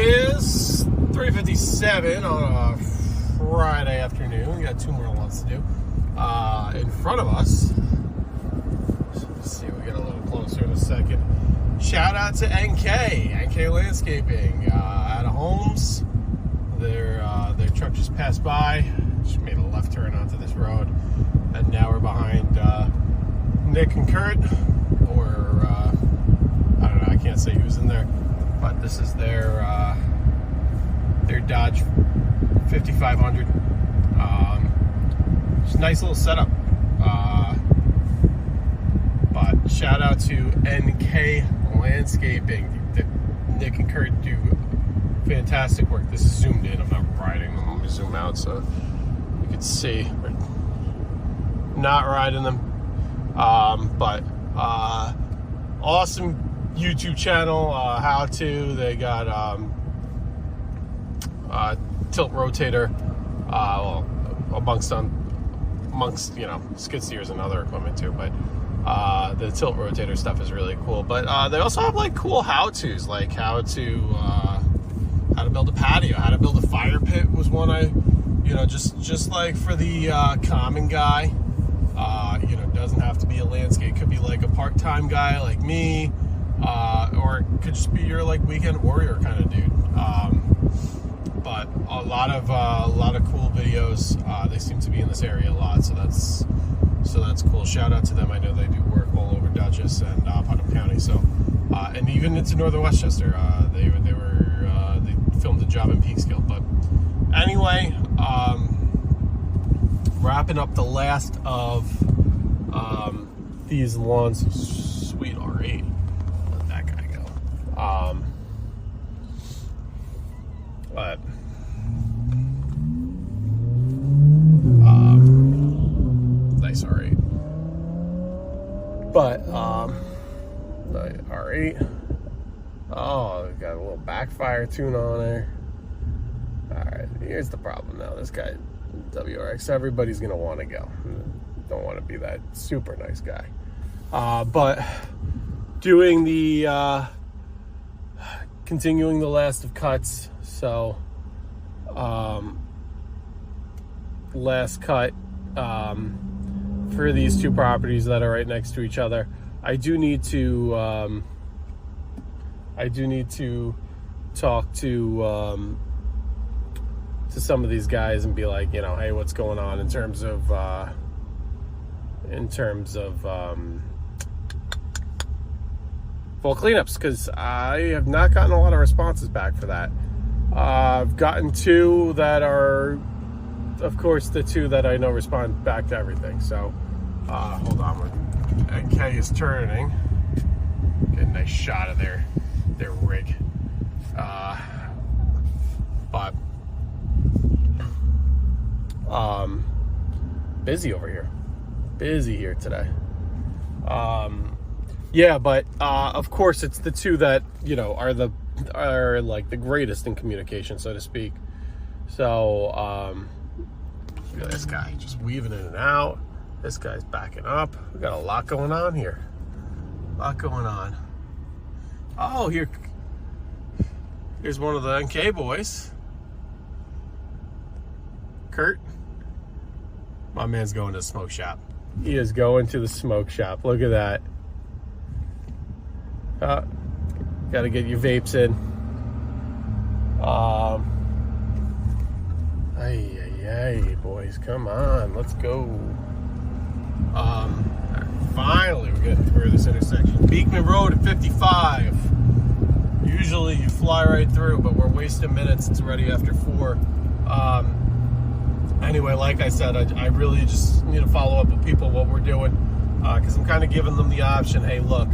is 3:57 on a Friday afternoon. We got 2 more lawns to do. In front of us, let's see, we get a little closer in a second. Shout out to NK Landscaping out of Holmes. Their truck just passed by. She made a left turn onto this road, and now we're behind Nick and Kurt, or I don't know. I can't say who's in there, but this is their Dodge 5500. It's a nice little setup. But shout out to NK Landscaping. Nick and Kurt do fantastic work. This is zoomed in. I'm not riding them. Let me zoom out so you can see. We're not riding them. But awesome YouTube channel. How to. They got tilt rotator. Well, amongst skid steers and other equipment too, but the tilt rotator stuff is really cool. But they also have like cool how-tos, like how to build a patio, how to build a fire pit was one just like for the common guy. Doesn't have to be a landscape, could be like a part-time guy like me, or it could just be your like weekend warrior kind of dude. But a lot of cool videos. They seem to be in this area a lot, so that's cool. Shout out to them. I know they do work all over Dutchess and Putnam County, so and even into northern Westchester. They filmed a job in Peekskill. But anyway, wrapping up the last of these lawns. Sweet R8. Let that guy go. But nice R8. But the R8. Oh, we got a little backfire tune on there. Alright, here's the problem now. This guy, WRX, everybody's gonna want to go. Don't want to be that super nice guy. But doing the continuing the last of cuts. So last cut for these two properties that are right next to each other. I do need to talk to some of these guys and be like, hey, what's going on in terms of full cleanups, because I have not gotten a lot of responses back for that. I've gotten 2 that are, of course, the 2 that I know respond back to everything. So hold on, NK is turning. Get a nice shot of their rig. But busy over here. Busy here today. Yeah, but of course it's the 2 that are like the greatest in communication, so to speak. So look at this guy just weaving in and out. This guy's backing up. We got a lot going on here. A lot going on. Oh, here's one of the NK boys. Kurt. My man's going to the smoke shop. He is going to the smoke shop. Look at that. Got to get your vapes in. Hey, boys, come on, let's go. Finally, we're getting through this intersection. Beekman Road at 55. Usually you fly right through, but we're wasting minutes. It's already after 4. Anyway, like I said, I really just need to follow up with people what we're doing, because I'm kind of giving them the option. Hey, look,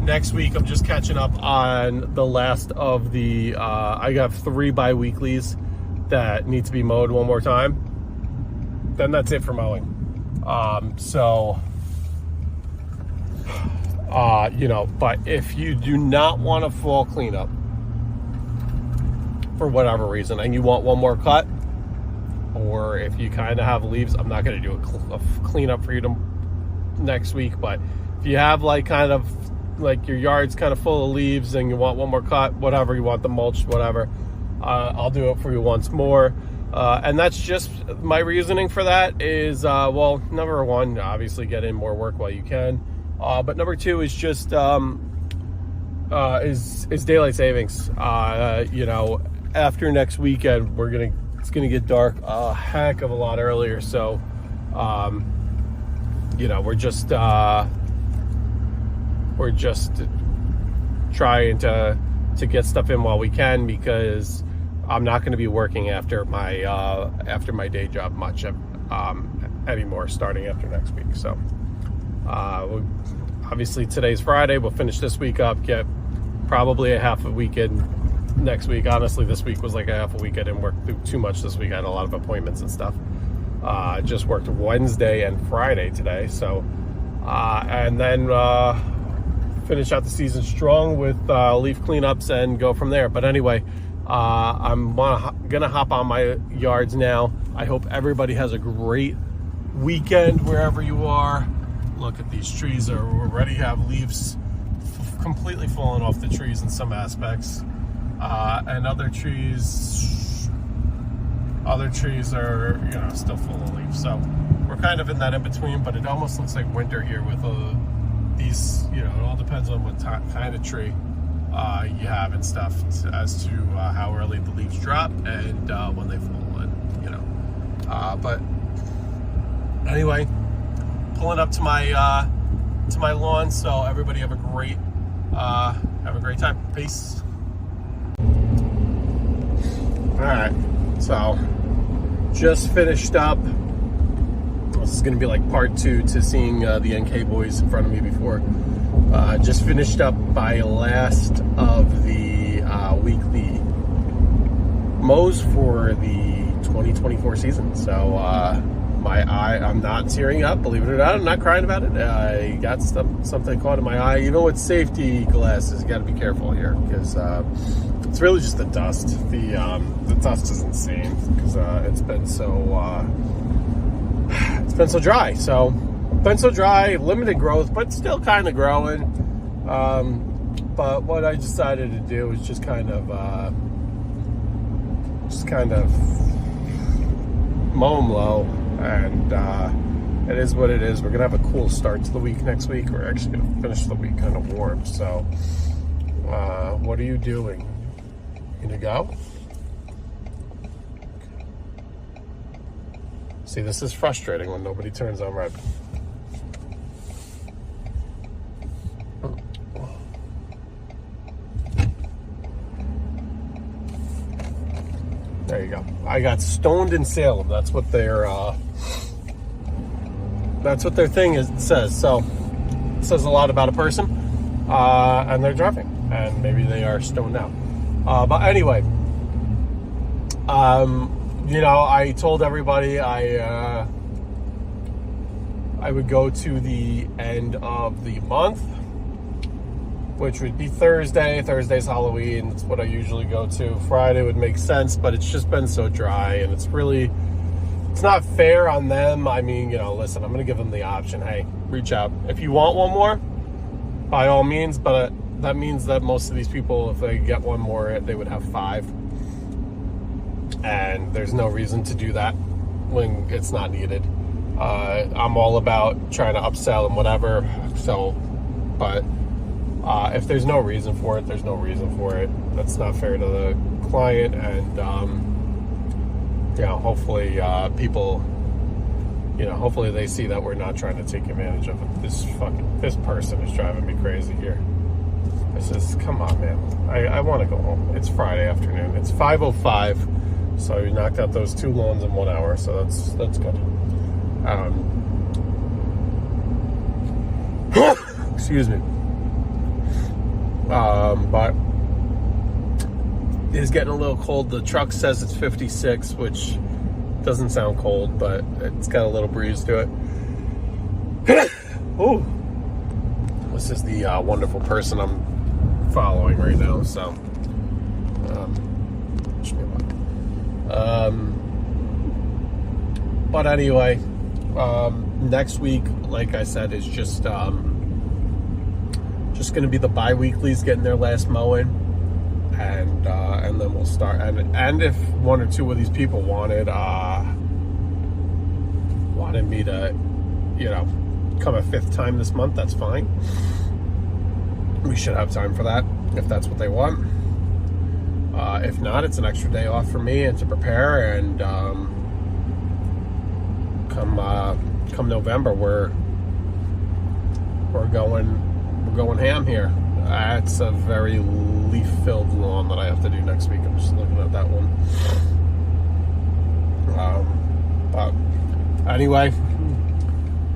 next week I'm just catching up on the last of the, I got 3 bi-weeklies that need to be mowed one more time. Then that's it for mowing. But if you do not want a fall cleanup for whatever reason, and you want one more cut, or if you kind of have leaves, I'm not going to do a cleanup for you next week, but if you have like kind of like your yard's kind of full of leaves and you want one more cut, whatever, you want the mulch, whatever, I'll do it for you once more. And that's just my reasoning for that is, well, number one, obviously get in more work while you can. But number two is just, is daylight savings. You know, after next weekend, it's gonna get dark a heck of a lot earlier. So, you know, we're just trying to get stuff in while we can, because I'm not going to be working after my day job much anymore starting after next week. So obviously today's Friday. We'll finish this week up, get probably a half a weekend next week. Honestly, this week was like a half a week. I didn't work too much this week. I had a lot of appointments and stuff. Just worked Wednesday and Friday today. So and then finish out the season strong with leaf cleanups and go from there. But anyway, I'm gonna hop on my yards now. I hope everybody has a great weekend wherever you are. Look at these trees already have leaves completely falling off the trees in some aspects, and other trees are, you know, still full of leaves. So we're kind of in that in between, but it almost looks like winter here with these, you know, it all depends on what kind of tree you have and stuff as to how early the leaves drop and when they fall, and you know. But anyway, pulling up to my lawn. So everybody have a great time. Peace. All right, so just finished up. This is going to be like part 2 to seeing the NK boys in front of me before. Just finished up my last of the weekly mows for the 2024 season. So I'm not tearing up, believe it or not. I'm not crying about it. I got something caught in my eye. Even with safety glasses, you got to be careful here, because it's really just the dust. The dust is insane, because it's been so dry. So been so dry, limited growth, but still kind of growing. But what I decided to do is just kind of mow them low, and it is what it is. We're gonna have a cool start to the week next week. We're actually gonna finish the week kind of warm. So what are you doing? You gonna go? See, this is frustrating when nobody turns on red. There you go. I got stoned in Salem. That's what their thing says. So it says a lot about a person and their driving, and maybe they are stoned now. But anyway, you know, I told everybody I would go to the end of the month, which would be Thursday. Thursday's Halloween. That's what I usually go to. Friday would make sense, but it's just been so dry, and it's not fair on them. I mean, you know, listen, I'm going to give them the option. Hey, reach out. If you want one more, by all means, but that means that most of these people, if they get one more, they would have 5. And there's no reason to do that when it's not needed. I'm all about trying to upsell and whatever. So, but if there's no reason for it, there's no reason for it. That's not fair to the client, and you know, hopefully people, you know, hopefully they see that we're not trying to take advantage of it. This person is driving me crazy here. This is, come on, man. I want to go home. It's Friday afternoon. It's 5:05. So you knocked out those 2 lawns in 1 hour, so that's good. Excuse me. But it is getting a little cold. The truck says it's 56, which doesn't sound cold, but it's got a little breeze to it. Ooh. This is the wonderful person I'm following right now, so but anyway, next week, like I said, is just just going to be the bi-weeklies getting their last mowing, and then we'll start. And if one or two of these people wanted me to, come a fifth time this month, that's fine. We should have time for that if that's what they want. If not, it's an extra day off for me and to prepare. And come November, we're going ham here. It's a very leaf-filled lawn that I have to do next week. I'm just looking at that one. But anyway,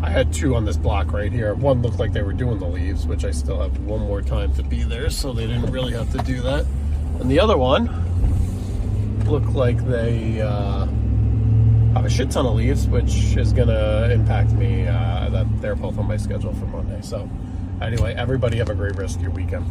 I had two on this block right here. One looked like they were doing the leaves, which I still have one more time to be there, so they didn't really have to do that. And the other one looked like they have a shit ton of leaves, which is going to impact me. That they're both on my schedule for Monday. So anyway, everybody have a great rest of your weekend.